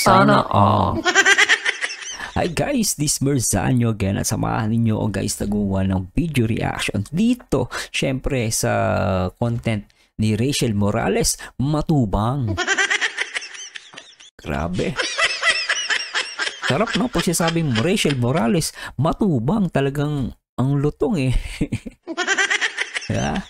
Sana all. Hi guys, this Merzanyo again at samahan ninyo o guys nagawa ng video reaction dito syempre sa content ni Rachel Morales, Matubang. Grabe. Sarap no, pag sinasabing Rachel Morales, Matubang, talagang ang lutong eh. Yeah.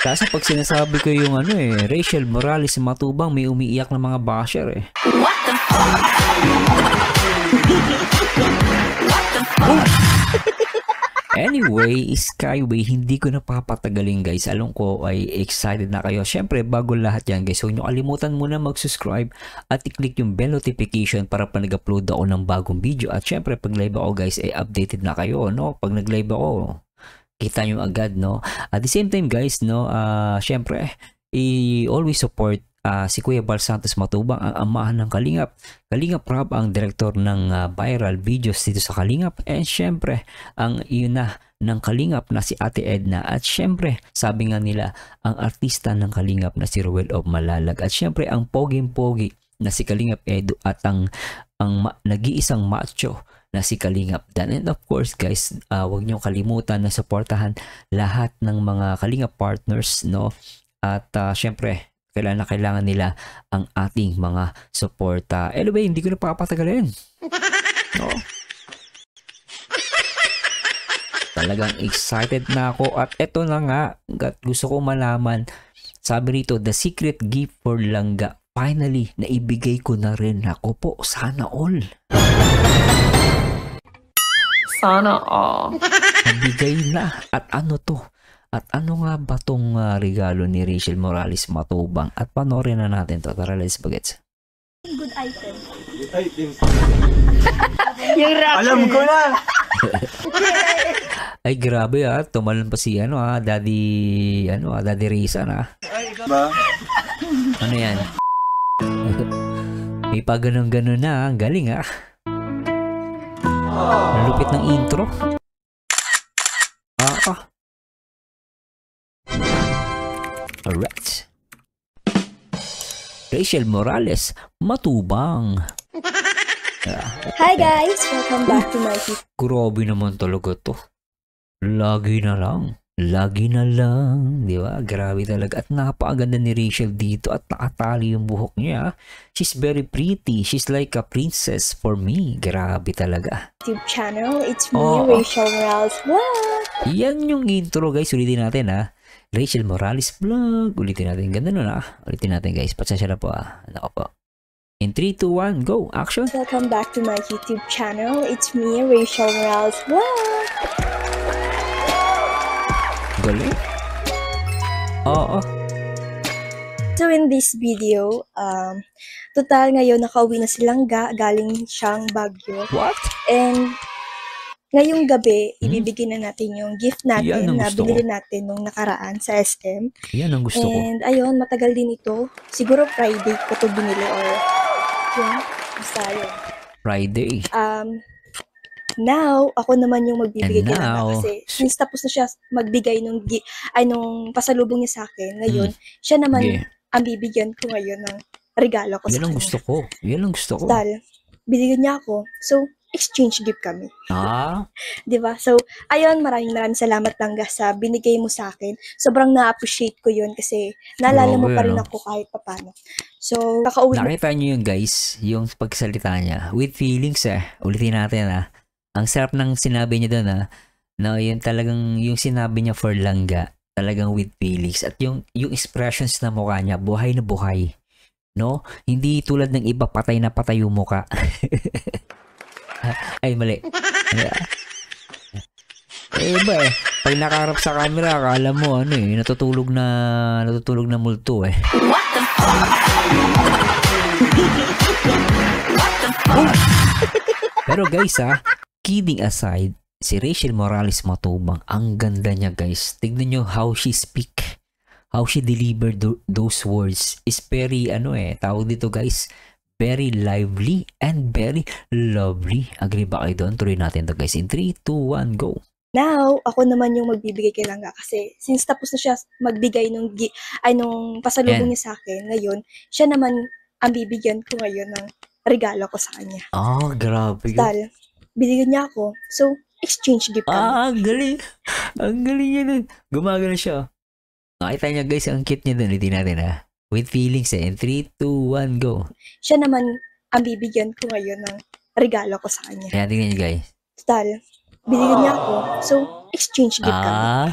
Kasi pag sinasabi ko yung ano eh, Rachel Morales, Matubang, may umiiyak na mga basher eh. What the fuck? Anyway, Skyway, hindi ko napapatagalin guys. Alam ko ay excited na kayo. Syempre, bago lahat yan guys, huwag nyo kalimutan muna mag-subscribe at i-click yung bell notification para pag nag-upload ako ng bagong video. At syempre, pag live ako guys, ay updated na kayo, no? Pag nag-live ako, kita nyo agad, no? At the same time guys, no, syempre, i-always support si Kuya Bal Santos Matubang, ang amahan ng Kalingap. Kalingap Rob ang direktor ng viral videos dito sa Kalingap. And syempre, ang ina ng Kalingap na si Ate Edna. At syempre, sabi nga nila, ang artista ng Kalingap na si Ruel of Malalag. At syempre, ang poging-pogi na si Kalingap Edu at ang nag-iisang macho na si Kalingap Dan. And of course guys, huwag niyo kalimutan na suportahan lahat ng mga Kalingap partners, no? At syempre, kailangan nila ang ating mga suporta. Anyway, hindi ko na papatagalin. No? Talagang excited na ako. At eto na nga, gusto ko malaman. Sabi rito, the secret gift for Langga. Finally, naibigay ko na rin. Ako po, sana all. Sana all. Nabigay na. At ano to? At ano nga ba tong regalo ni Rachel Morales Matubang? At panoorin na natin to. Tara, let's bagets. Good item. Good item. Yung rap. Alam ko na! Ay, grabe ah. Tumalon pa si Daddy Risa na. Ba? Ano yan? May pa ganun-ganun na. Ang galing ah. Ang lupit ng intro. Alright. Rachel Morales, Matubang. Hi guys! Welcome back to my YouTube. Grabe naman talaga to. Lagi na lang. Lagi na lang. Di ba? Grabe talaga. At napakaganda ni Rachel dito at nakatali yung buhok niya. She's very pretty. She's like a princess for me. Grabe talaga. YouTube channel. It's me, Rachel Morales Vlog. Yan yung intro guys. Ulitin natin ha. Rachel Morales Vlog. Ulitin natin. Ganda nun ah. Ulitin natin guys. Pasensya na po ah. Nako po. In 3, 2, 1, go. Action. Welcome back to my YouTube channel. It's me, Rachel Morales Vlog. Galing. Oo. So in this video, total ngayon nakauwi na silang galing siyang Baguio. What? And ngayong gabi, ibibigay na natin yung gift natin na binili natin nung nakaraan sa SM. Yan ang gusto ko. And ayun, matagal din ito. Siguro Friday ko ito binili or yun, basta yun. Friday. Now, ako naman yung magbibigay kay Langga kasi now, since tapos na siya magbigay nung pasalubong niya sa akin, ngayon, siya naman ang bibigyan ko ngayon ng regalo ko sa kanya. Yan ang gusto ko. Yan ang gusto ko. Dahil, binigyan niya ako. So, exchange gift kami. Diba? So, ayun, maraming salamat Langga sa binigay mo sa akin. Sobrang na-appreciate ko yun kasi naalala mo pa rin ako kahit papano. So, kakauwi. Nakita niyo yung guys, yung pagsalita niya. With feelings Ulitin natin Ang sarap ng sinabi niya doon na yun talagang yung sinabi niya for Langga, talagang with feelings. At yung expressions na mukha niya, buhay na buhay. No? Hindi tulad ng iba, patay na patay yung mukha. Ay, mali. Iba pag nakaharap sa camera, akala mo natutulog na multo What the fuck? What the fuck? Pero guys kidding aside, si Rachel Morales Matubang, ang ganda niya guys. Tignan nyo how she speak, how she delivered those words is very tawag dito guys, very lively and very lovely. Agree ba kayo doon? Tuloy natin to guys. In 3, 2, 1, go. Now, ako naman yung magbibigay kay Langga kasi since tapos na siya magbigay nung pasalubong niya sa akin, ngayon, siya naman ang bibigyan ko ngayon ng regalo ko sa kanya. Grabe. Tal, binigyan niya ako. So, exchange gift kami. Ang galing. Ang galing niya nun. Gumagano siya. Nakita niya guys, ang cute niya dun. Ulitin natin ha. With feelings In 3, 2, 1, go. Siya naman ang bibigyan ko ngayon ng regalo ko sa kanya. Kaya tingnan niyo guys. Tal, binigyan niya ako. So, exchange gift kami.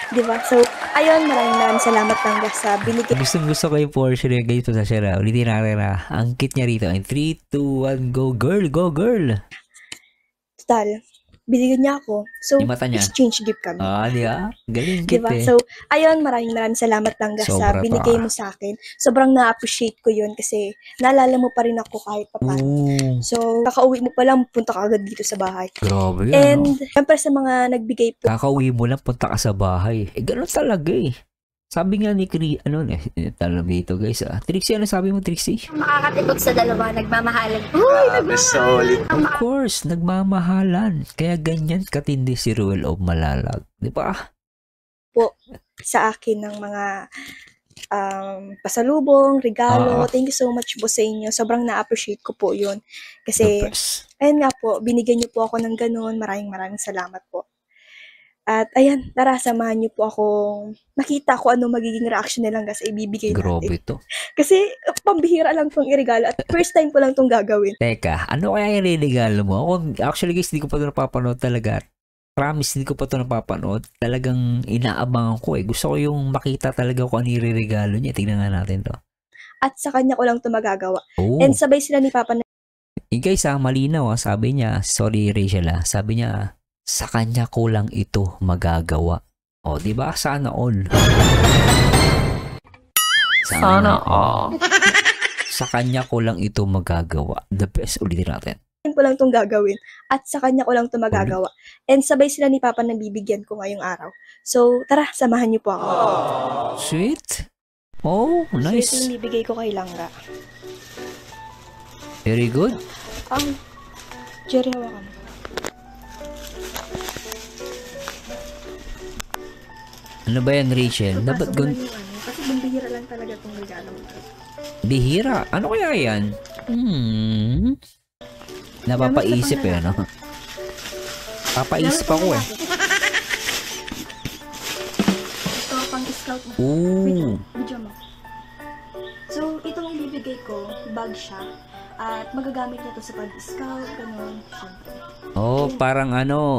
Diba? So, ayun, maraming salamat Langga sa binigay. Gusto ko yung portion niya guys. Pasasya na. Ulitin natin na. Ang cute niya rito. In 3, 2, 1, go girl. Go girl. Tal, binigyan niya ako. So, yung mata niya. exchange gift kami. Di ba? Galing cute diba? So, ayun, maraming salamat Langga sa binigay mo sa akin. Sobrang na-appreciate ko yun kasi naalala mo pa rin ako kahit pa paano. So, kakauwi mo pa lang, punta ka agad dito sa bahay. Grabe. And, syempre sa mga nagbigay po. Kakauwi mo lang, punta ka sa bahay. Ganun talaga Sabi nga ni talo dito guys Trixie, ano sabi mo Trixie? Makakatipog sa dalawa, nagmamahalan. Solid. Of course, nagmamahalan. Kaya ganyan katindi si Ruel of Malalag. Di ba? Po, sa akin ng mga pasalubong, regalo. Thank you so much po sa inyo. Sobrang na-appreciate ko po yun. Kasi, ayun nga po, binigyan niyo po ako ng ganun. Maraming salamat po. At ayan, tara, samahan niyo po akong nakita ko ano magiging reaction nilang sa ibibigay natin. Grabe to. Kasi pambihira lang tong iregalo at first time ko lang tong gagawin. Teka, ano kaya yung regalo mo? Actually guys, hindi ko pa ito napapanood talaga. Promise, hindi ko pa ito napapanood. Talagang inaabangan ko Gusto ko yung makita talaga kung ano yung regalo niya. Tingnan nga natin to. At sa kanya ko lang ito magagawa. And sabay sila ni Papa na... guys, malinaw sabi niya, sorry Rachel sabi niya, sa kanya ko lang ito magagawa. Di ba? Sana all. Sana all. Sa kanya ko lang ito magagawa. The best. Ulitin natin. Ko lang itong gagawin. At sa kanya ko lang ito magagawa. And sabay sila ni Papa na bibigyan ko ngayong araw. So, tara, samahan niyo po ako. Sweet. Nice. Sweet yung bibigay ko kay Langga. Very good. Jerry, hawakan mo. Ano ba yan, Rachel? Dapat kasi bihira lang talaga itong regalo mo. Bihira? Ano kaya yan? Napapaisip no? Papaisip ako Ito, pang-scout mo. Video mo. So, itong ibibigay ko, bag siya. At magagamit niya to sa pag-scout, ganun. Parang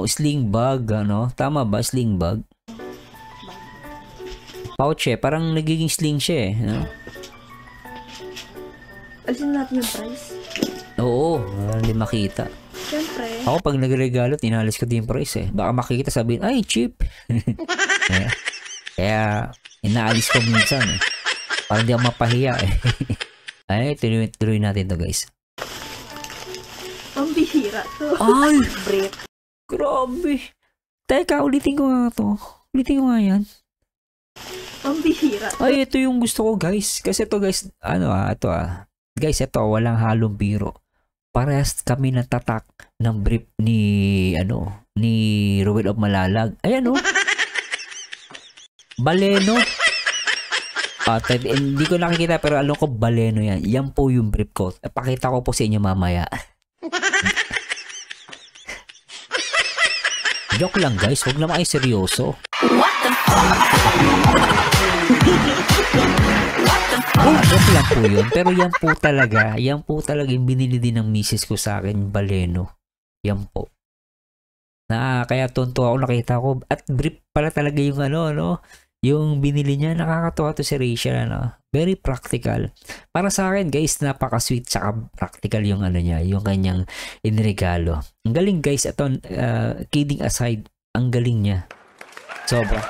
sling bag, Tama ba, sling bag? Pouch parang nagiging sling siya Alisin natin yung price. Oo, hindi makita. Siyempre. Ako pag nagregalo, tinalis ko din yung price Baka makikita sabihin, ay, cheap. Kaya, inaalis ko minsan Parang di ako mapahiya Ay, tuloy natin to guys. Ang bihira to. Ay! Brief. Grabe. Teka, ulitin ko nga to. Ulitin ko nga yan. Ang bihira. Ay, ito yung gusto ko guys. Kasi ito guys, ito Guys, ito, walang halong biro. Parehas kami natatak ng brief ni Ruel of Malalag. Ayan Baleno. Hindi ko nakikita pero alam ko Baleno yan. Yan po yung brief ko. Pakita ko po sa inyo mamaya. Joke lang guys, huwag naman kayo seryoso. What the fuck? Joke lang po yun. Pero yan po talaga yung binili din ng misis ko sa akin, Baleno. Yan po. Kaya tonto ako, nakita ko. At brief pala talaga yung yung binili niya. Nakakatuwa to si Rachel, Very practical. Para sa akin, guys, napaka-sweet saka practical yung niya, yung kanyang inregalo. Ang galing, guys. Ito, kidding aside, ang galing niya. Sobra.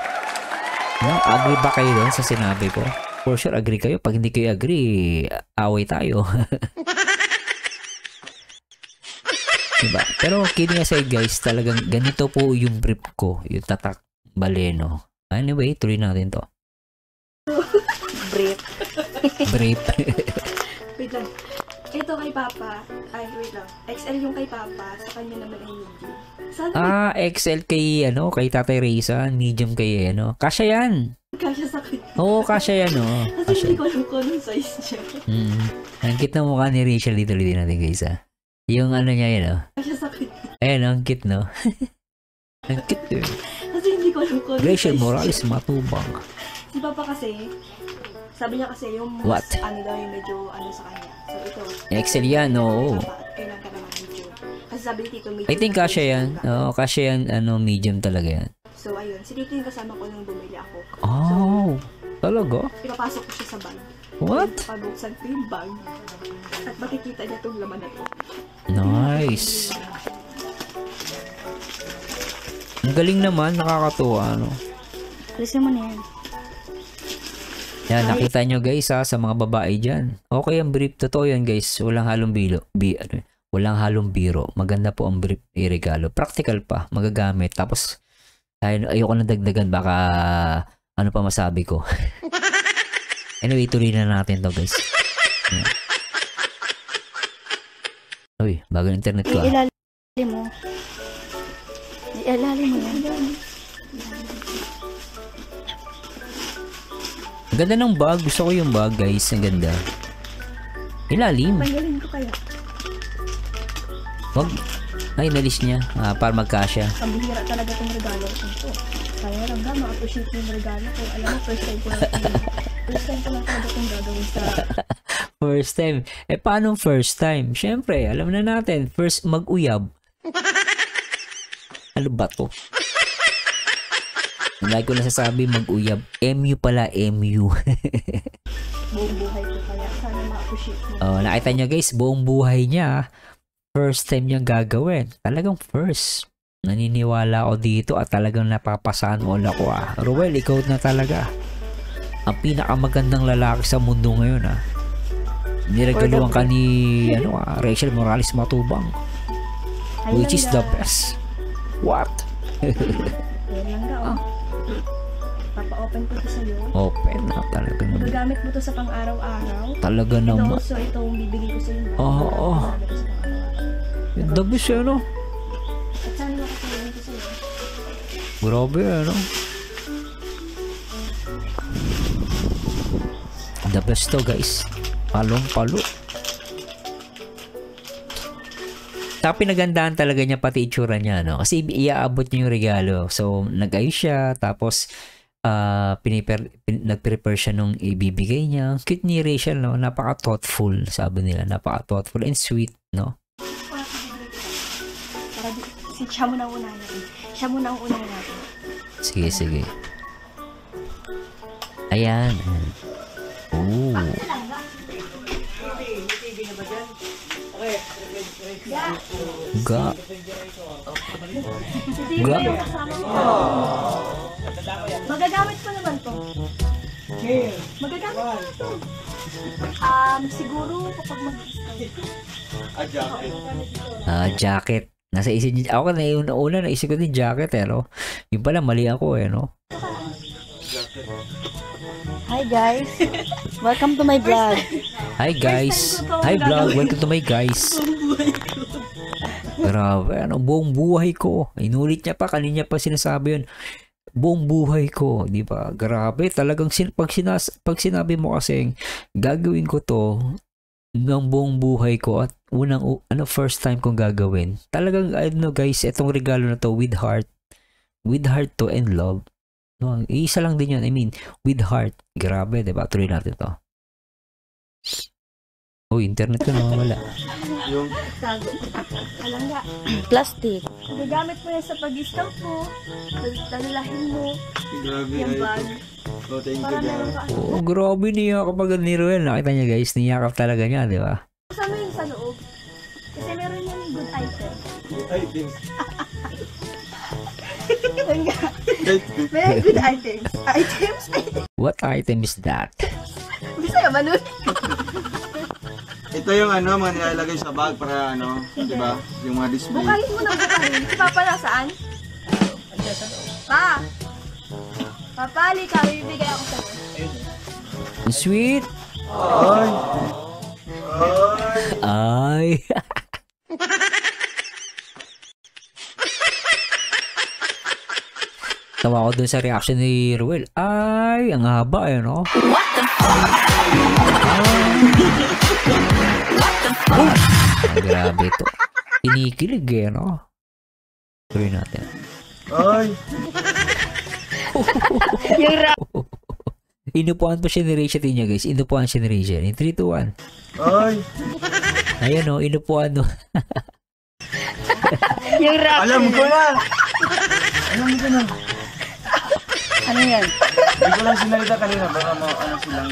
Agree ba kayo doon sa sinabi ko? For sure, agree kayo. Pag hindi kayo agree, away tayo. Diba? Pero kidding aside, guys, talagang ganito po yung brief ko. Yung tatak Baleno. Anyway, tuloy natin to. Brief. Brief. Wait lang. Ito kay Papa. Ay, wait lang. XL yung kay Papa. Sa kanya naman ay medium. XL kay, kay Tatay Reza. Medium kay, Kasya yan. Kasya sa kanya. Oo, kasya yan, oh. Kasi hindi ko alam kung anong size niya. Ang cute na mukha ni Rachel dito ulit natin, guys, ah. Yung ano niya yun, oh. Kasi sakit. Ayan, ang cute, no? Ang cute, eh. Kasi hindi ko alam kung anong Rachel size Morales niya. Matubang. Si Papa kasi, sabi niya kasi yung mas, What? ano daw yung medyo ano sa kanya. So ito. Excel yan, oo. Papa, at kailan ka naman medyo. Kasi sabi ni Tito medyo. I think kasya yan. Oo, kasya yan, ano, medium talaga yan. So ayun, si Tito yung kasama ko nung bumili ako. Oh, talaga? Ipapasok ko siya sa bag. What? Pabuksan ko yung bag. At makikita niya itong laman na to. Nice. Ang galing naman, nakakatuwa, ano. Alisin mo na yan. Yan, nakita nyo guys ha, sa mga babae dyan. Okay ang brief, totoo yan guys. Walang halong walang halong biro. Maganda po ang brief i-regalo. Practical pa, magagamit. Tapos, ayoko na dagdagan, baka ano pa masabi ko. Anyway, tuloy na natin to guys. Yan. Uy, bagong internet ko ah. Ilalim mo. Ilalim mo yan. Ang ganda ng bag. Gusto ko yung bag guys. Ang ganda. Ilalim. Tanggalin ko kaya. Wag. Ay, nalis niya. Para magkasya. Ang bihira talaga itong regalo ko ito. Kaya lang ga, ma-appreciate yung regalo ko. Alam mo, first time ko lang talaga itong gagawin sa... First time. Paano first time? Siyempre, alam na natin. First, mag-uyab. Ano ba to? Lagi ko nasasabi mag-uyab. MU pala, MU. Buong buhay ko kaya. Sana ma-appreciate mo. Oh, nakita niyo guys, buong buhay niya. First time niyang gagawin. Talagang first. Naniniwala ako dito at talagang napapasaan all ako ah. Ruel, ikaw na talaga. Ang pinakamagandang lalaki sa mundo ngayon ah. Niregaluhan ka ni Rachel Morales Matubang. Which is the best. What? Yan lang ga, oh. Papa-open ko ito sa'yo. Open na talaga naman. Magagamit mo to sa pang-araw-araw. Talaga naman. So itong bibigay ko sa'yo. Oo. Yung the best ano. At saan mo kakalain ko sa'yo? Grabe ano. The best to guys. Palong-palo. Tapos pinagandaan talaga niya pati itsura niya, no? Kasi iaabot niya yung regalo. So, nag-ayos siya. Tapos, nag-prepare siya nung ibibigay niya. Cute ni Rachel, no? Napaka-thoughtful, sabi nila. Napaka-thoughtful and sweet, no? Siya mo na unahin natin. Siya mo na ang unahin natin. Sige, sige. Ayan. Oh. Ga. Ga. Magagamit ko naman to. Magagamit ko na to. Siguro kapag Jacket. Nasa isip niya. Ako na yung una naisip ko din jacket no? Yung pala mali ako no? Hi guys. Welcome to my vlog. Hi guys. Hi vlog. Welcome to my guys. Grabe, buong buhay ko. Inulit niya pa, kanina pa sinasabi yun. Buong buhay ko, di ba? Grabe, talagang pag sinabi mo kasing gagawin ko to ng buong buhay ko at first time kong gagawin. Talagang, guys, itong regalo na to with heart to and love. No, isa lang din yun. I mean, with heart. Grabe, di ba? Tuloy natin to. Oh, internet ko nawawala. Yung alam nga. Plastic. Gagamit mo yan sa pag-stamp mo. Dalalahin mo. Yung bag. Oh, thank Para you, meron guys. ka. Oh, grabe niya kapag ni Ruel. Nakita niya guys, niyakap talaga niya, di ba? Kasama yun sa loob. Kasi meron yung good item. Ay, thanks. Yun nga. May good items. What item is that? Bisa yung manun. Ito yung mga nilalagay sa bag para di ba? Yung mga display. Bukahin mo na bukahin. Si Papa nasaan? Pa! Papali ka, bibigay ako sa'yo. Sweet! Ay! Ay! Tawa ko dun sa reaction ni Ruel. Ay, ang haba eh, no? Grabe ito. Kinikilig eh, no? Tuloy natin. Ay! Yung rap. Inupuan pa siya ni Rachel niya, guys. Inupuan siya ni Rachel. In 3, 2, 1. Ay! Ayan, no? Inupuan, no? Yung rap. Alam ko na! Alam ko na. Ano yan? Hindi ko lang sinalita kanina. Baka ano silang...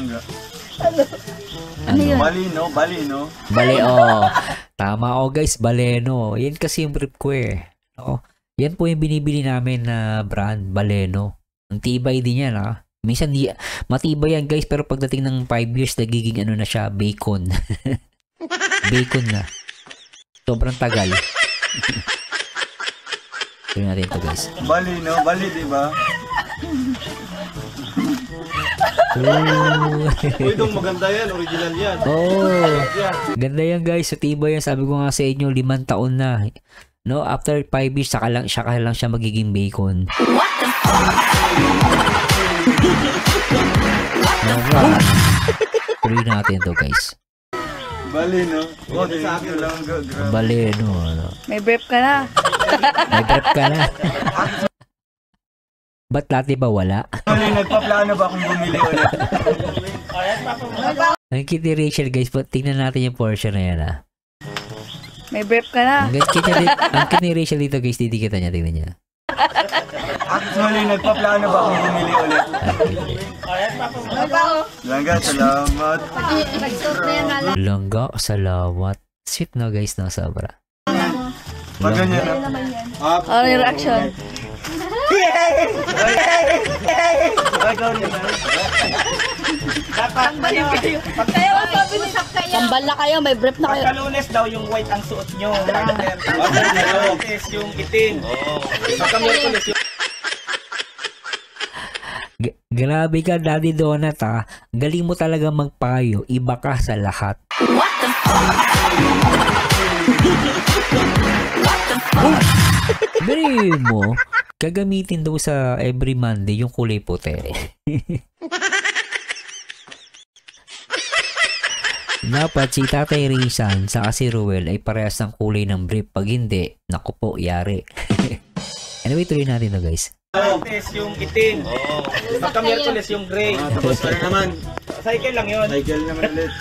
Ano yun? Balino, balino. Baleo. Tama o, guys. Baleno. Yan kasi yung brief ko eh. Oo. Yan po yung binibili namin na brand. Baleno. Ang tibay din yan, ha? Minsan, matibay yan, guys. Pero pagdating ng 5 years, nagiging ano na siya, bacon. Bacon na. Sobrang tagal. Tignan natin ito, guys. Balino, bali, diba? Uy, itong maganda yan. Original yan. Oh, ganda yan, guys. Sa tibay yan. Sabi ko nga sa inyo, 5 taon na. No, after 5 years, saka lang siya magiging bacon. Alright. Tuloy natin to, guys. Balino. Oh, sa akin lang. Baleno. Ano. May brief ka na. May prep ka na. Ba't dati ba wala? Nagpaplano ba akong bumili ulit? Ang cute ni Rachel, guys. Tingnan natin yung portion na yan, ha. May brief ka na. Ang cute ni Rachel dito, guys. Didikitan niya. Tingnan niya. Actually, nagpaplano ba akong bumili ulit? Langga, salamat. Langga, salawat. Sweet na, guys, na sobra. Pag ganyan na. Ano yung reaction? Sambal na kayo, may brief na kayo. Pagka-Lunes daw yung white ang suot nyo. Pagka-Lunes yung itim. Pagka-Miyerkules yung... Grabe ka, Daddy Donut, ha. Galing mo talaga magpayo. Iba ka sa lahat. Galing mo. Gagamitin daw sa every Monday yung kulay puti. Dapat si Tatay Rizan sa si Ruel ay parehas ng kulay ng brief. Pag hindi, naku po, yari. Anyway, tuloy natin to, guys. Lunes yung itim. Pagka-Miyerkules yung gray. Tapos tayo naman. Cycle lang yun. Cycle naman ulit.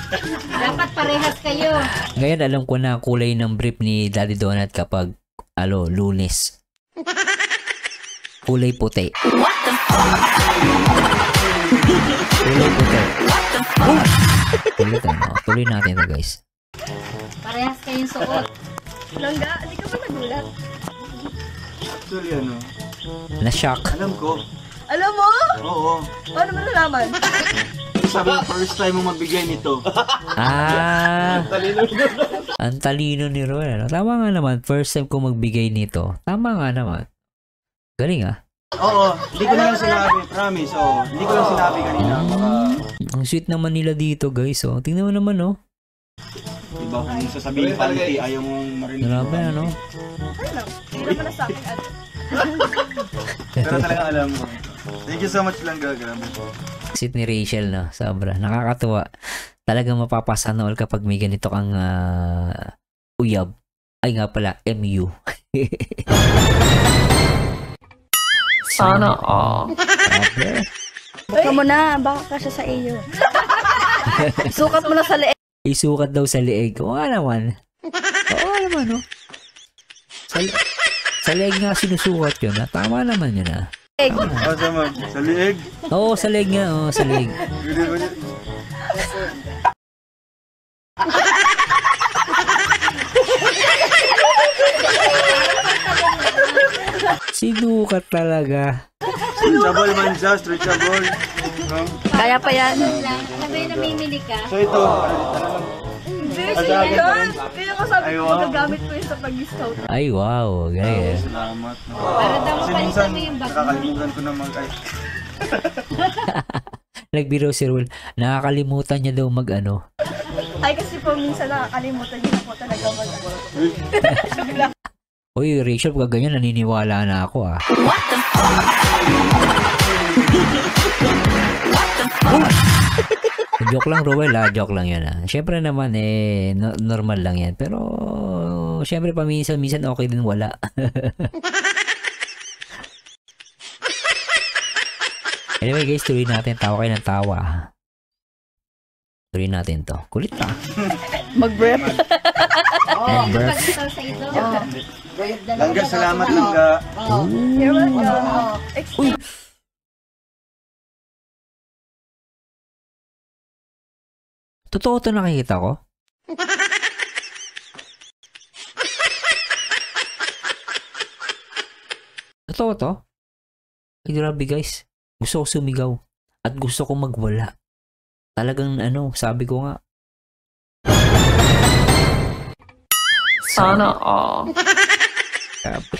Dapat parehas kayo. Ngayon, alam ko na ang kulay ng brief ni Daddy Donut kapag, Lunes. Kulay puti. Kulay puti. Tuloy natin to, guys. Parehas kayong suot. Langga, hindi ka ba nagulat? Actually, ano? Na-shock. Alam ko. Alam mo? Oo. Paano mo nalaman? Sabi mo, first time mo magbigay nito. Ang talino ni Ruel. Ano? Tama nga naman. First time ko magbigay nito. Tama nga naman. Galing, ah. Oo. Hindi ko na lang sinabi. Promise. Oo. Hindi ko lang sinabi kanina. Baka, Ang sweet naman nila dito, guys. Oh. Tingnan mo naman, oh. diba kung sasabihin panty, ayaw mong marinig. Grabe, ano? Ay lang. Hindi naman na sa akin ano. Pero talaga alam mo. Thank you so much lang, Grabe. Sweet ni Rachel, no? Sobra. Nakakatuwa. Talagang mapapasana all kapag may ganito kang uyab. Ay nga pala, MU. Sana all. Grabe. Buka mo na, baka kasya sa iyo. Sukat mo na sa leeg. Isukat daw sa leeg. Oo nga naman. Oo nga naman, no? Sa leeg nga sinusukat yun, ha? Tama naman yun, ha? Sama. Sa liig. Oo, sa leeg nga. Oo, sa leeg. Sinukat talaga. Stretchable man siya, stretchable. No? Kaya pa yan. Ano ba yung namimili ka? So ito, Hindi, sa'yo yun. Kaya nga sabi ko, magagamit ko yun sa pag-scout. Ay, wow. Gaya. salamat. No? Para daw Kasi mapalitan minsan, mo yung bag mo. nakakalimutan ko na Nagbiro si Rul. Nakakalimutan niya daw mag-ano. Ay, kasi po minsan nakakalimutan din ako talaga mag Uy, Rachel, pag ganyan, naniniwala na ako ah. Joke lang, Roel ah. Joke lang yan ah. Siyempre naman normal lang yan. Pero, siyempre paminsan-minsan okay din wala. Anyway guys, tuloy natin. Tawa kayo ng tawa. Tuloy natin to. Kulit pa. Mag-breath. Mag-breath. Pagkitaw sa ito. Langga, salamat Langga. You're welcome. Uy! Totoo to nakikita ko? Totoo to? Ay, grabe guys. Gusto ko sumigaw. At gusto ko magwala. Talagang sabi ko nga. Sana all. Grabe.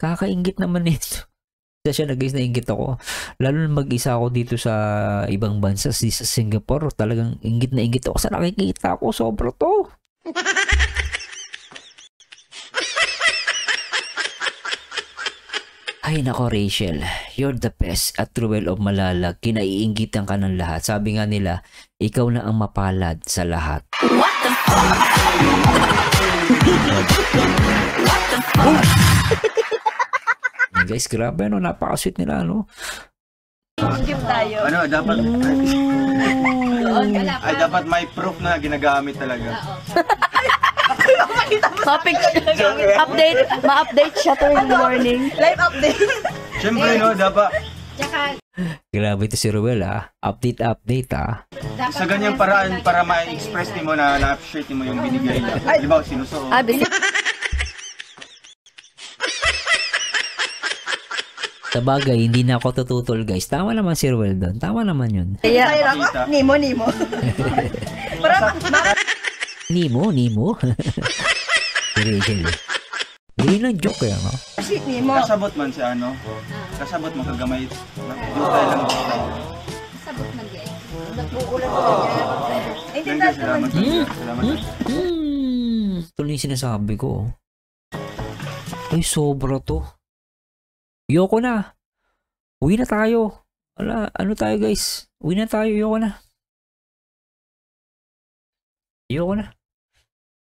Kakaingit naman ito. Kasi siya guys, nainggit ako. Lalo na mag-isa ako dito sa ibang bansa, sa Singapore. Talagang inggit na inggit ako sa nakikita ko. Sobra to. Ay nako Rachel, you're the best at Ruel of Malalag. Kinaiinggitan ka ng lahat. Sabi nga nila, ikaw na ang mapalad sa lahat. What the fuck? Guys, grabe napaka-sweet nila Give tayo. Dapat ay dapat may proof na ginagamit talaga. Topic update. Ma-update siya tuwing morning. Live update. Siyempre dapat Tsaka, Grabe ito si Ruel Update dapat sa ganyang paraan para ma-express mo na na-appreciate mo yung binigay niya. Halimbawa, sinusuot. Sa bagay, hindi na ako tututol guys. Tama naman si Ruel doon. Tama naman yun. Nimo. Nimo. Si Rachel Hindi lang joke yan Nimo. Kasabot man si kasabot mo kagamay. Dutay lang dito. sabot man di ay. Langga, salamat Langga. Salamat. Ito yung sinasabi ko. Ay, sobra to. Yoko na. Uwi na tayo. Wala, tayo guys? Uwi na tayo, yoko na.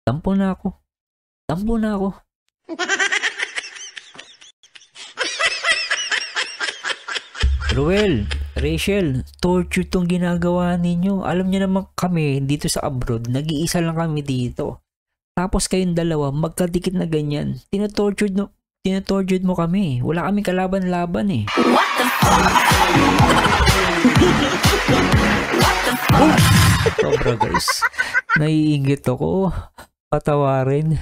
Tampo na ako. Ruel, Rachel, torture tong ginagawa ninyo. Alam niyo naman kami, dito sa abroad, nag-iisa lang kami dito. Tapos kayong dalawa, magkadikit na ganyan. Tinatortured mo kami. Wala kaming kalaban-laban eh. What the fuck? Sobra guys. Naiinggit ako. Patawarin.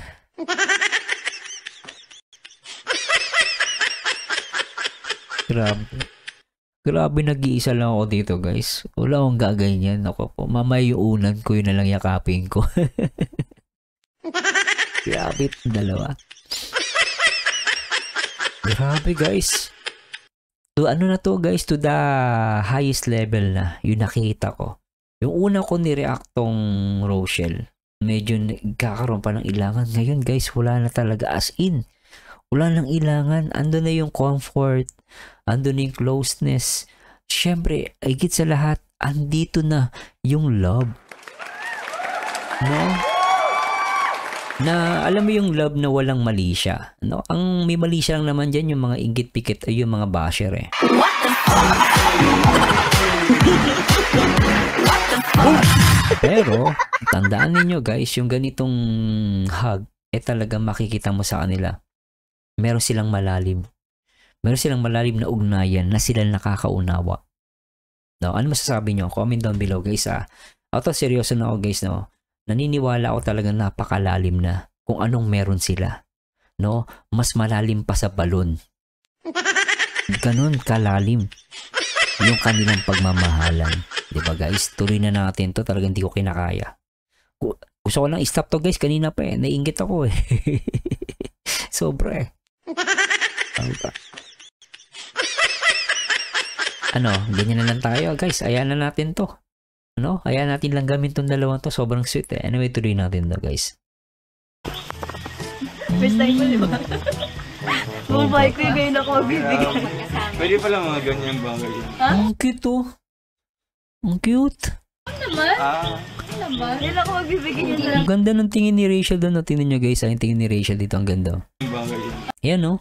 Grabe nag-iisa lang ako dito guys. Wala akong gaganyan. Ako po. Mamayuunan ko yun na lang yakapin ko. Grabe itong dalawa. Grabe guys. To guys, to the highest level na yung nakita ko. Yung una ko ni-react tong Rochelle, medyo nagkakaroon pa ng ilangan. Ngayon guys, wala na talaga, as in. Wala nang ilangan. Ando na yung comfort. Ando na yung closeness. Siyempre, higit sa lahat, andito na yung love. No? Na alam mo yung love na walang mali siya, no? Ang may mali siya lang naman dyan yung mga inggit pikit ay yung mga basher eh. What the fuck? Pero tandaan niyo guys, yung ganitong hug talaga makikita mo sa kanila. Meron silang malalim na ugnayan na sila nakakaunawa. No, ano masasabi niyo? Comment down below guys Auto seryoso na ako guys, no. Naniniwala ako talagang napakalalim na kung anong meron sila. No? Mas malalim pa sa balon. Ganon kalalim yung kanilang pagmamahalan. Diba guys? Tuloy na natin to. Talagang hindi ko kinakaya. Gusto ko lang i-stop to guys. Kanina pa naiinggit ako Sobra ganyan na lang tayo guys. Ayan na natin to. Kaya natin lang gamin tong dalawang to. Sobrang sweet Anyway, tuloy natin to guys. First time mo, di ba? Bumabay ko yung ngayon ako magbibigay. Pwede pala mga ganyan bagay yun. Ang cute oh. Ang cute. Naman? Ah, Naman? Hindi lang ako magbibigay yun lang. Ang ganda ng tingin ni Rachel doon. Tingnan nyo guys, yung tingin ni Rachel dito. Ang ganda. yung bagay yun. Ayan oh.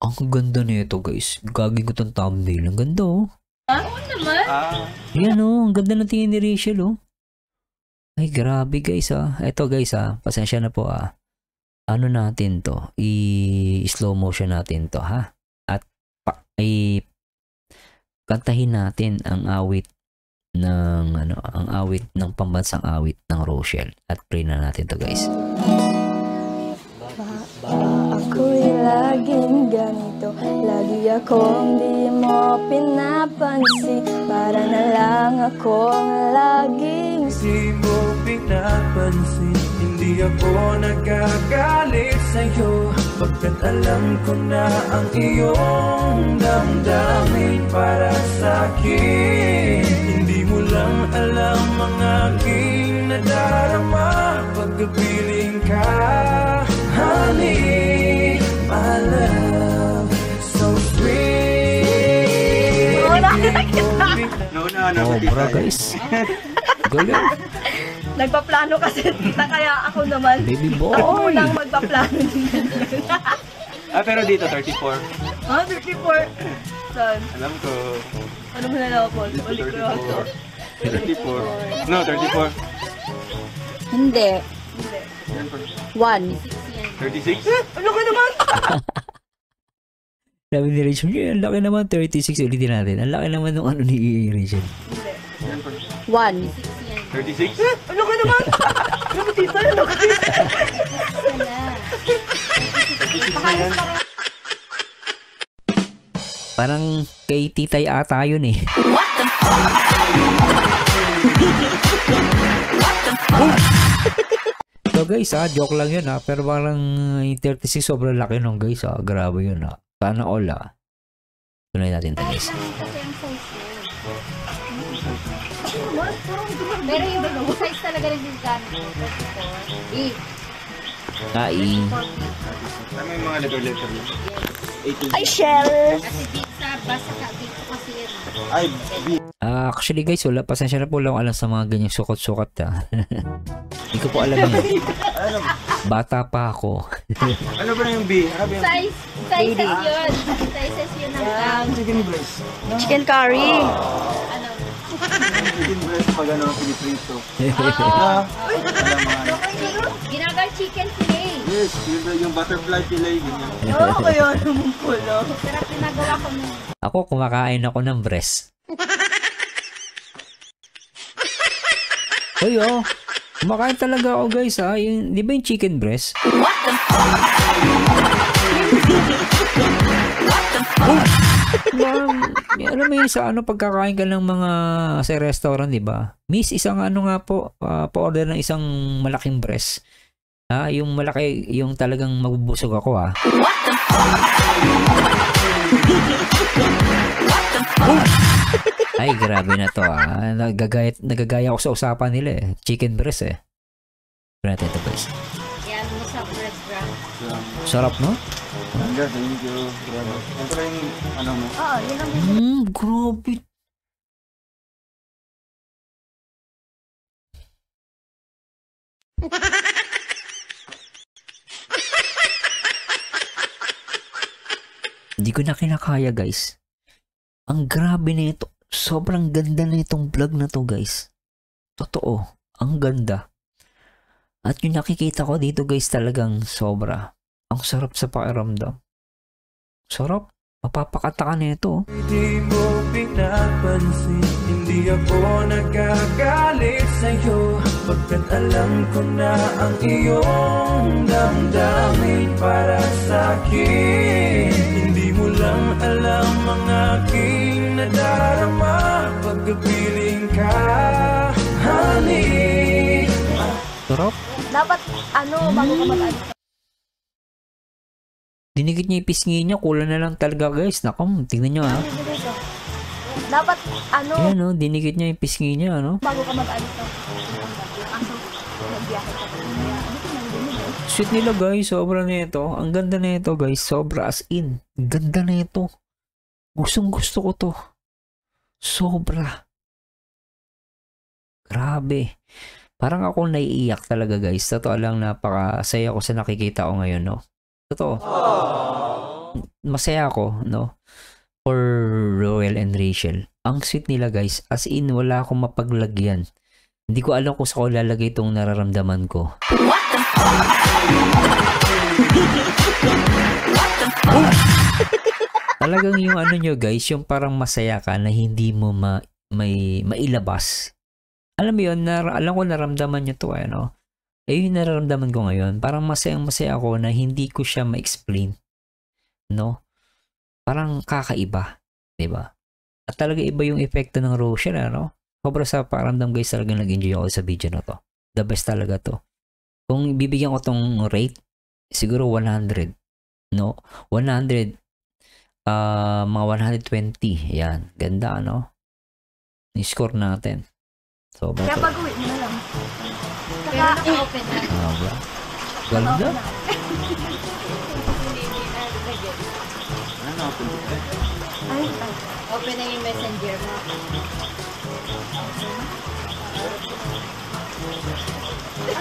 Ang ganda nito guys. Gagawin ko tong thumbnail. Ang ganda oh. Oo naman? Ah, Ayan oh. Ang ganda ng tingin ni Rachel oh. Ay grabe guys ah. Ito guys ah. Pasensya na po ah. Ano natin to? I-slow motion natin to ha. At kantahin natin ang awit ng ang awit ng pambansang awit ng Rochelle. At pray na natin to guys. Ako'y laging ganito, lagi akong di mo pinapansin. Para na lang akong laging Di mo pinapansin, hindi ako nagagalit sa'yo, pagkat alam ko na ang iyong damdamin para sa'kin. Hindi mo lang alam ang aking nadarama pagkapiling ka. Honey, my love, so sweet. nauna na Oh, ako bra tita. guys. Galing. Nagpaplano kasi tita, kaya ako naman. Baby boy. Ako lang magpaplano din. Ah, pero dito, 34. Ha? 34? Saan? Alam ko. Ano mo na lang ako? Dito, Balik ko ako. 34. 34. No, 34. Hindi. Yan po. 1. 36? Ano ka naman? Sabi ni Rachel, "Yeah, ang laki naman, 36." Ulitin natin. Ang laki naman ng ano ni Rachel. Yan po. 1. 36? Ano ka naman? Ano ba tita? Ano ka tita? 36 na yan. Parang kay titay ata yun eh. So guys joke lang yun pero parang yung 36 sobrang laki nung guys grabe yun Sana all Tunay natin ito guys. Pero yung size talaga ng discount. Kain. Tama yung mga letter-letter yun. 18. Ay, Shell! Kasi dito sa basa ka, dito kasi yan. Ay, B. Actually guys, wala pasensya na po lang alam sa mga ganyang sukat-sukat Hindi ko po alam yun. Bata pa ako. Ano ba na yung B? Ano ba yung Sizes yun. Sizes yun ng chicken breast? Chicken curry. ano. Chicken breast pag ano, piniprito. Oo. Alam mga Ginagal chicken fillet. Yes, yung butterfly fillet, ganyan. Oo, kaya naman pala. Sarap pinagawa ko nun. Ako kumakain ako ng breast. Hoy kumakain talaga ako guys yung, di ba yung chicken breast? Alam mo yun sa pagkakain ka ng mga sa restaurant, di ba? Miss, isang nga po, pa-order ng isang malaking breast. Yung malaki, yung talagang mabubusog ako Ay, grabe na to nagagaya ako sa usapan nila chicken breast Pero natin ito guys. Yan mo sa breast wrap. Sarap no? Hanggang, thank you. Grabe. Yan pala yung ano mo. Oo, yun ang Grabe. Hindi ko na kinakaya guys. Ang grabe na ito. Sobrang ganda na itong vlog na to guys. Totoo. Ang ganda. At yung nakikita ko dito guys talagang sobra. Ang sarap sa pakiramdam. Sarap. Mapapakataka na ito. Di mo pinapansin, hindi ako nagagalit sa'yo, pagkat alam ko na ang iyong damdamin para sa'kin. Hindi mo lang alam ang aking nadarama pagkapiling ka, honey. Sarap. dapat, bago ka mag-ano. Dinikit niya yung pisngi niya. Kulang na lang talaga guys. Naku, tingnan nyo Dapat, Ayan dinikit niya yung pisngi niya bago ka mag-ano to. Aso, nagbiyahe ka. Sweet nila guys, sobra nito. Ang ganda nito guys, sobra as in. Ganda nito. Gustong gusto ko to. Sobra. Grabe. Parang ako naiiyak talaga guys. Totoo lang, napakasaya ko sa nakikita ko ngayon, no? Totoo. Masaya ako, no? For Roel and Rachel. Ang sweet nila guys. As in, wala akong mapaglagyan. Hindi ko alam kung saan ko lalagay itong nararamdaman ko. What the fuck? Talagang yung ano nyo guys, yung parang masaya ka na hindi mo mailabas. Alam mo yun, alam ko naramdaman nyo to, ano? Yung nararamdaman ko ngayon, parang masayang-masaya ako na hindi ko siya ma-explain. No? Parang kakaiba. Diba? At talaga iba yung epekto ng Rochelle, ano? Sobra sa paramdam guys, talagang nag-enjoy ako sa video na to. The best talaga to. Kung bibigyan ko tong rate, siguro 100. No? 100. Mga 120. Yan. Ganda, ano? Ni-score natin. Sobra Kaya to. pag-uwi mo na lang. Pero naka-open na. Ganda. Ano ako? Ay, Open na yung messenger mo.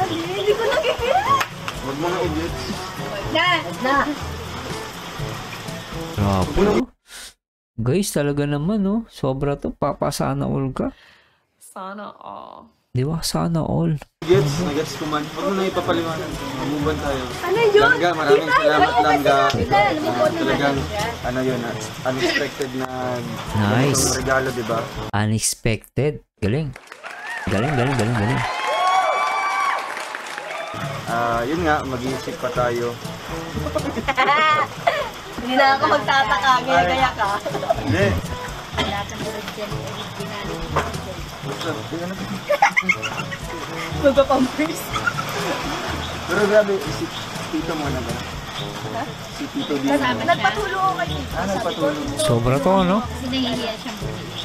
hindi ko nakikita. Huwag mo na edit. Na! Grabe. Guys, talaga naman, no? Sobra to. Papasana all ka. Sana all. Di ba? Sana all. Nagets ko man. Huwag mo na ipapaliwanag. Mamuban tayo. Ano yun? Langga, maraming salamat Langga. Talagang, ano yun, unexpected na Nice. ganitong regalo, di ba? Unexpected. Galing. Galing. Yun nga, mag-iisip pa tayo. Hindi na ako magtataka. Gaya ka. Hindi. Wala kang original. Magpapampers. Pero grabe, si Tito mo na ba? Si Tito din. Nagpatulong ako kay Tito. Nagpatulong. Sobra to, no? Kasi nahihiya siyang bumili.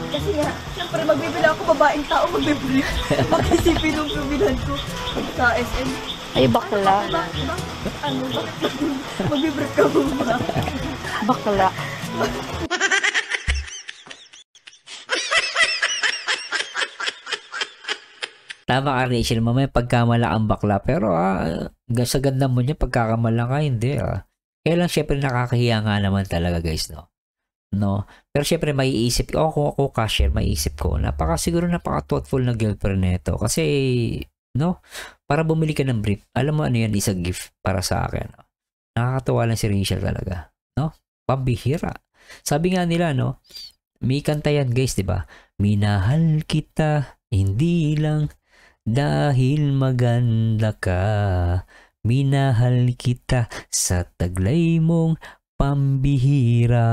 Kasi nga, syempre magbibili ako babaeng tao, magbibili. Makasipin nung bibilan ko sa SM. Ay, bakla. Ano ba? Magbibrip ka mo ba? Bakla. Tama ka, Rachel. Mamaya pagkamala ang bakla. Pero sa ganda mo niya, pagkakamala ka, hindi. Kaya lang, syempre, nakakahiya nga naman talaga, guys, no? No? Pero syempre, maiisip ko, kung ako cashier, maiisip ko, siguro napaka-thoughtful na girlfriend nito. Kasi, no? Para bumili ka ng brief, alam mo ano yan, isang gift para sa akin. No? Nakakatawa lang si Rachel talaga. No? Pambihira. Sabi nga nila, no? May kanta yan, guys, di ba? Minahal kita, hindi lang dahil maganda ka, minahal kita sa taglay mong pambihira.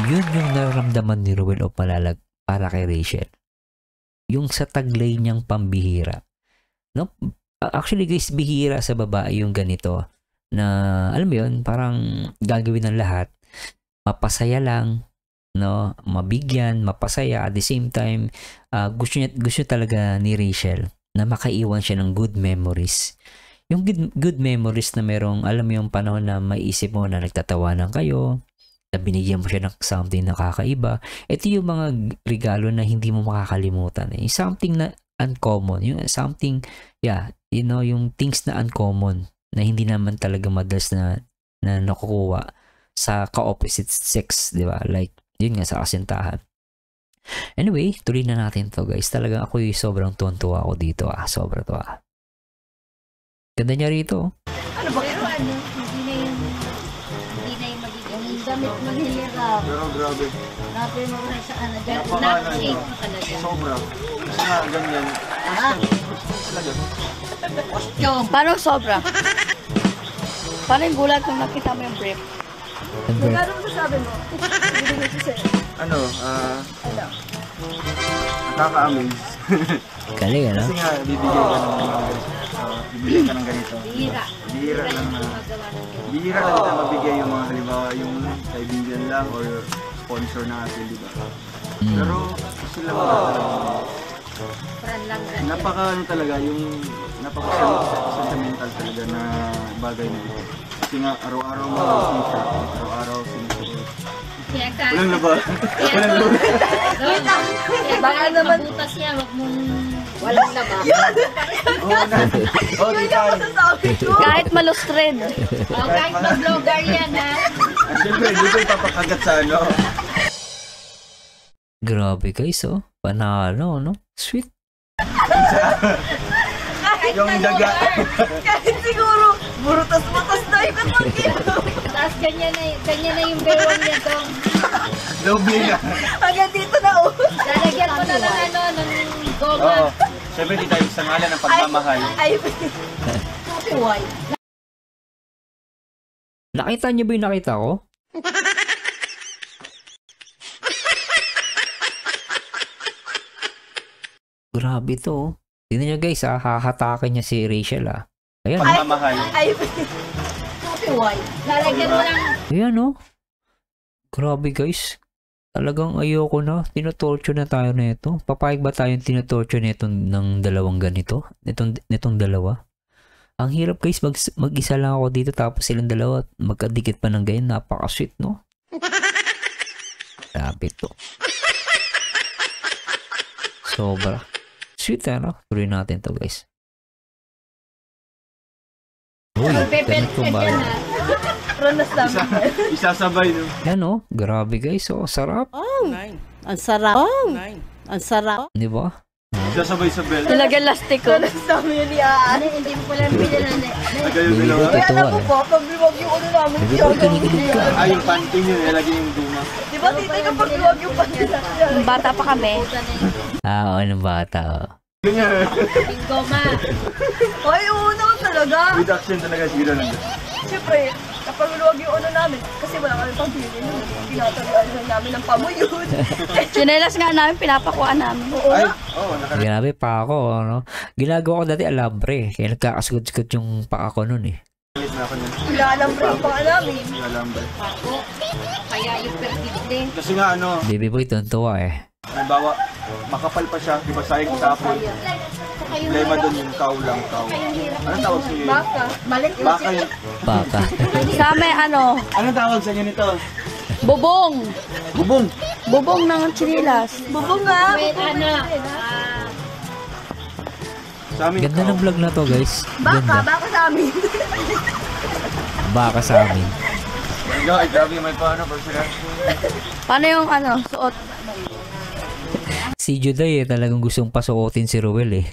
Yun yung nararamdaman ni Ruel o Malalag para kay Rachel. Yung sa taglay niyang pambihira. No? Actually guys, bihira sa babae yung ganito na, alam mo yun, parang gagawin ng lahat, mapasaya lang, no, mabigyan, mapasaya, at the same time gusto talaga ni Rachel na makaiwan siya ng good memories. Yung good memories na merong, alam mo yung panahon na maiisip mo na nagtatawanan kayo, na binigyan mo siya ng something na kakaiba. Ito yung mga regalo na hindi mo makakalimutan. Something na uncommon, yung something, yung things na uncommon na hindi naman talaga madalas na nakukuha sa ka-opposite sex, di ba? Like, yun nga sa kasintahan. Anyway, tuloy na natin to guys. Talagang ako yung sobrang tuwan-tuwa ako dito Sobra to Ganda niya rito. Ano ba? Pero hindi na yung magiging damit maghihirap. Pero grabe. Napin mo na sa ano, Napaka- na-shape mo talaga. Sobra. Kasi nga, ganyan. Talaga. Yung, Paano sobra? Paano yung gulat kung nakita mo yung brief? Magkano mo sasabi mo? Bibigay ko sa'yo. Ano, Ano? nakaka-amaze. Galing, ano? Kasi nga, bibigyan ka ng ganito. bihira. Bihira lang na. Magawa ng ganyan. Bihira lang na mabigay yung mga halimbawa, yung kaibigan lang or sponsor natin, di ba? Pero sila mga Friend Napaka ano talaga, yung napaka sentimental talaga na bagay na ito. Kasi nga araw-araw mo kita, araw-araw sinusunod. Walang laba. Walang laba. Baka naman butas niya, wag mong walang laba. Oh, di tayo. Kahit malustred. Kahit mag-vlogger yan, ha? At syempre, dito ipapakagat sa ano. Grabe guys, oh. Panalo, no? Sweet. Yung daga. Kahit siguro, burutas-butas na ikot Tapos ganyan na yung bewang niya dong. Doble na. Hanggang dito na, oh. Lalagyan mo na ng ano, ng goma. Oo. Syempre, di tayo sa ngalan ng pagmamahal. Ay, Nakita niyo ba yung nakita ko? Grabe to, oh. Tingnan niyo guys, ah. Hahatakin niya si Rachel, ah. Ayan, oh. Pagmamahal. Lalagyan mo ng Ayan, oh. Grabe guys. Talagang ayoko na. Tinotorture na tayo na ito. Papayag ba tayong tinotorture na ito ng dalawang ganito? Nitong dalawa? Ang hirap guys, mag-isa lang ako dito tapos silang dalawa magkadikit pa ng ganyan. Napaka-sweet, no? Grabe to. Sobra. Sweet, ano? Tuloy natin to guys. Uy, ganito ba? Ronas namin. Isasabay, no? Yan, oh. Grabe guys, oh. Sarap. Ang sarap. Ang sarap. Di ba? Isasabay sa belt. Talagang lastiko. Ronas namin yun yan. hindi mo pala pinilala. Tagay yung Bibig ko dalawa. totoo, eh. Po, pag-vlog yung ano namin, Bibig ko kinikilig ka. Ah, yung panty niyo, nilagay yung guma. Di ba, tita, kapag vlog yung pagkita? Nung bata pa kami. Ah, oo, ng bata, oh. Ganyan. Yung goma. Ay, oo naman talaga. With action talaga siguro nandun. Siyempre, kapag vlog yung ano namin, kasi wala kami pang-pili nun. Tinatagaan lang namin ng pamuyod. Chinelas nga namin, pinapakuan namin. Oo Ay, na. oo, Grabe pa ako, ano? Ginagawa ko dati alambre. Kaya nagkakasugod-sugod yung paa ko nun, eh. nakalit na ako nun. Ilalambre yung pang namin. Lalambay. Kaya yung perfide. Kasi nga ano, Baby boy, tuntua, eh. halimbawa, makapal pa siya, di ba sayang itapon. Problema doon yung kaulang kau. Anong tawag sa iyo? Baka. Malik na Baka yun. Baka. Sa amin, ano, Anong tawag sa inyo nito? bubong. Bubong. Bubong ng chinilas. Bubong nga. Wait, ano? Sa amin, Ganda ng vlog na to, guys. Baka. Ganda. Baka sa amin. Baka sa amin. Ikaw, ay grabe may paano pag sila. Paano yung ano, suot? Si Juday, eh, talagang gustong pasuotin si Ruel, eh.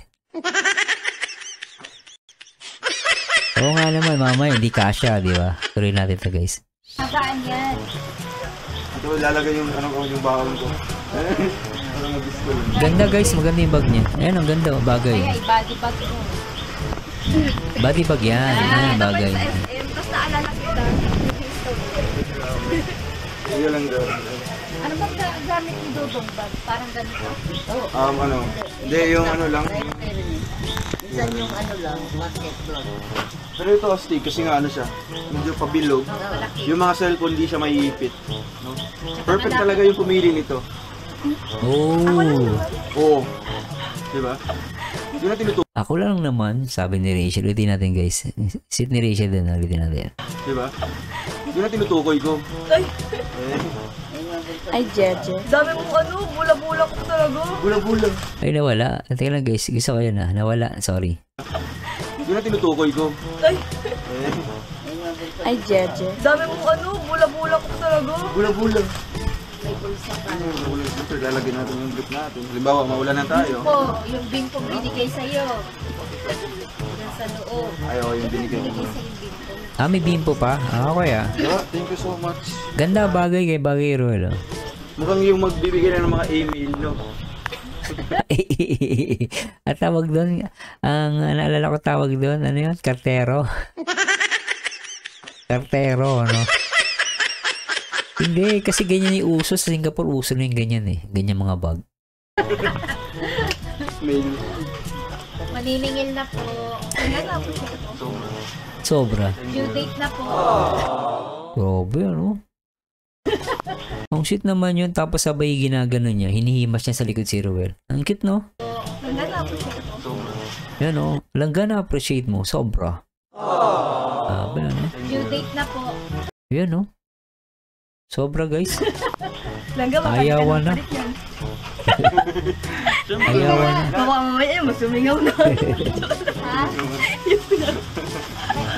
Oo nga naman, mama, hindi kasha, di ba? Tuloy natin to, guys. Saan yan? Ito, lalagay yung yung bawang ko. Parang mag-gusto lang. Ganda, guys. Maganda yung bag niya. Ayan, ang ganda, oh, bagay. Kaya ibagi bag mo. Body bag yan. Ayan, bagay. Basta alala kita. Yun lang daw. Ano bang gamit ni Dodong bag? Parang ganito. Ano? Hindi, yung ano lang. Minsan yung ano lang, basketball. Pero ito astig kasi nga ano siya, medyo pabilog. Yung mga cellphone di siya maiipit. No? Perfect talaga yung pumili nito. Oh. Oo. Diba? Hindi na tinutukoy. Ako lang naman, sabi ni Rachel. Ulitin natin, guys. Sit ni Rachel din. Ulitin natin. Diba? Hindi na tinutukoy ko. Ay, Ay, Jeje. dami mong ano, bula-bula ko talaga. Bula-bula. Ay, nawala. Teka lang, guys. Gusto ko yun, ah. Nawala. Sorry. Hindi na tinutukoy ko. Ay, Ay, Jeje. dami mong ano, bula-bula ko talaga. Bula-bula. Bula-bula. Siyempre, lalagyan natin yung grip natin. Halimbawa, maulan na tayo. Yung bingko binigay sa'yo. Yan sa loob. Ayaw, yung binigay ko. Binigay sa'yo yung bingko. Ah, may bimpo pa? Ah, okay, ah. Yeah, thank you so much. Ganda, bagay kay bagay, Ruel, oh. Mukhang yung magbibigay na ng mga email, no? At tawag doon, ang naalala ko tawag doon, ano yun? Kartero. Kartero, no? Hindi, kasi ganyan yung uso. Sa Singapore, uso na yung ganyan, eh. Ganyan mga bag. Mail. Maniningil na po. Sobra. Due date na po. Grabe, ano? Ang shit naman yun, tapos sabay ginagano niya, hinihimas niya sa likod si Ruel. Ang cute, no? Yan o, langga na appreciate mo, sobra. Due date na po. Yan o. Sobra guys. Langga ba? Ayawan na. Ayawan na. Baka mamaya masumingaw na. Ha?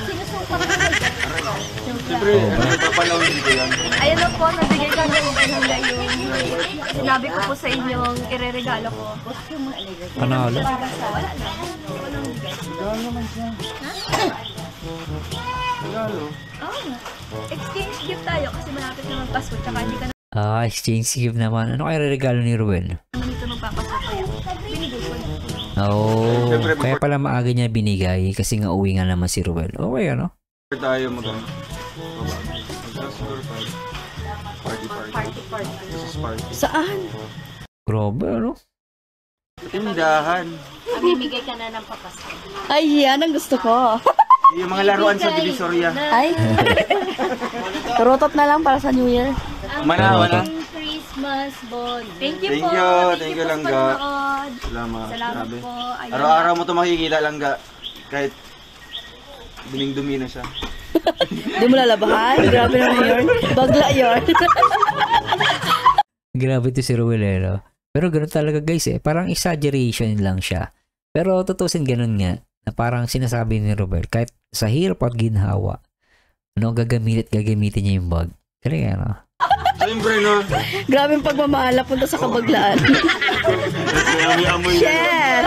Sinusukat ko. Siyempre, napapalawin dito yan. Ayun na po, nabigay ka ng hangga yung sinabi ko po sa inyong ireregalo ko. Panalo. Wala na. Regalo naman siya. Regalo. Oo nga. Exchange gift tayo kasi malapit na magpasko tsaka hindi ka Exchange gift naman. Ano kaya regalo ni Ruel? naman dito magpapasko kaya binigay ko na. Oh, Siyempre, kaya pala maaga niya binigay kasi nga uwi nga naman si Ruel. Okay, ano? Tayo magano. Siguro tayo. Party. This is party. Saan? Grabe, ano? Tindahan. Mamimigay ka na ng papasko. Ay, yan ang gusto ko. Yung mga laruan sa Divisoria. Ay. Turutot na lang para sa New Year. Manawa na. Christmas ball. Thank you Thank po. you. Thank you, po sa Langga. panonood. Salamat. Salamat Grabe. po. Ayun. Araw-araw mo ito makikita, Langga. Kahit duming-dumi na siya. Hindi mo lalabahan? Grabe naman yun. Bagla yun. Grabe to si Ruel, eh, no? Pero ganun talaga guys eh. Parang exaggeration lang siya. Pero tutusin ganun nga. Na parang sinasabi ni Ruel, kahit sa hirap at ginhawa, ano, gagamitin niya yung bag. Kaya ano? Siyempre, no? Grabe yung pagmamahal punta sa kabaglaan. Amoy-amoy. Shit!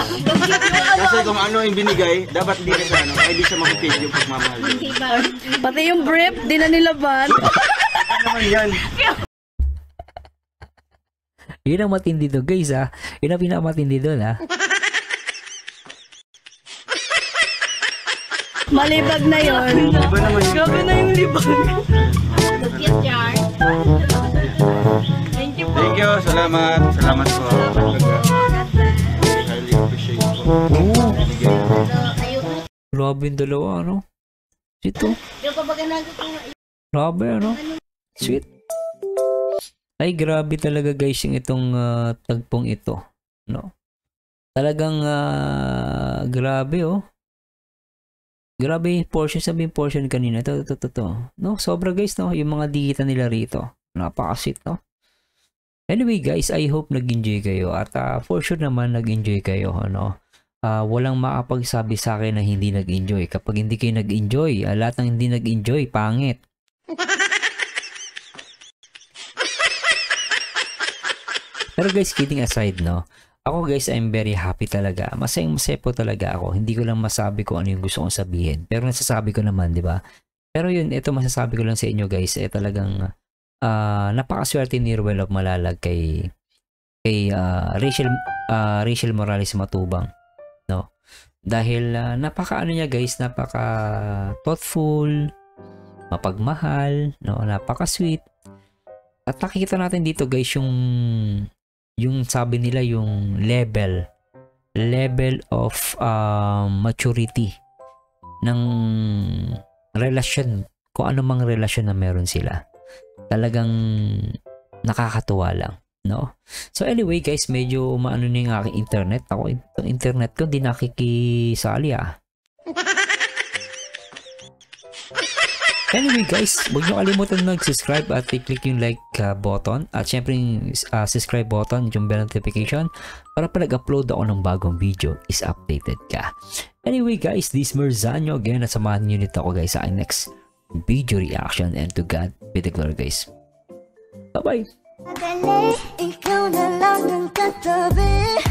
Kasi kung ano yung binigay, dapat hindi na siya, no? Ay, di siya makipid yung pagmamahal. Hindi ba? Pati yung brief, di na nilaban. Ano naman yan? Yun ang matindi doon guys ha. Yun ang pinakamatindi doon ha. Malibag na yun. Iba naman yun. Grabe na yung libag. Cute yarn. Thank you po. Thank you. Salamat. Salamat po. Highly appreciate po. Binigay mo. Ayun. Grabe yung dalawa ano. Sweet oh. Yung pabaganago ko nga. Grabe ano. Sweet. Ay grabe talaga guys yung itong tagpong ito. No? Talagang grabe oh. Grabe yung portion, sabi yung portion kanina. Ito. No, sobra guys, no? Yung mga digita nila rito. Napakasit, no? Anyway guys, I hope nag-enjoy kayo. At for sure naman nag-enjoy kayo, ano? Walang makapagsabi sa akin na hindi nag-enjoy. Kapag hindi kayo nag-enjoy, lahat ng hindi nag-enjoy, pangit. Pero guys, kidding aside, no? Ako guys, I'm very happy talaga. Masayang-masaya po talaga ako. Hindi ko lang masabi kung ano yung gusto kong sabihin. Pero nasasabi ko naman, di ba? Pero yun, ito masasabi ko lang sa inyo guys. Talagang napakaswerte ni Ruel of Malalag kay Rachel Morales Matubang. No? Dahil napaka ano niya guys, napaka thoughtful, mapagmahal, no? Napaka sweet. At nakikita natin dito guys yung sabi nila yung level of maturity ng relasyon, kung ano mang relasyon na meron sila. Talagang nakakatuwa lang, no? So anyway guys, medyo maano na yung aking internet. Ako, itong internet ko, di nakikisali Anyway guys, huwag nyo kalimutan mag-subscribe at i-click yung like button at syempre yung subscribe button, yung bell notification para pag nag-upload ako ng bagong video is updated ka. Anyway guys, this is Merzanyo again at samahan nyo nito ako guys sa aking next video reaction, and to God be the glory guys. Bye bye! Ikaw na lang ang katabi.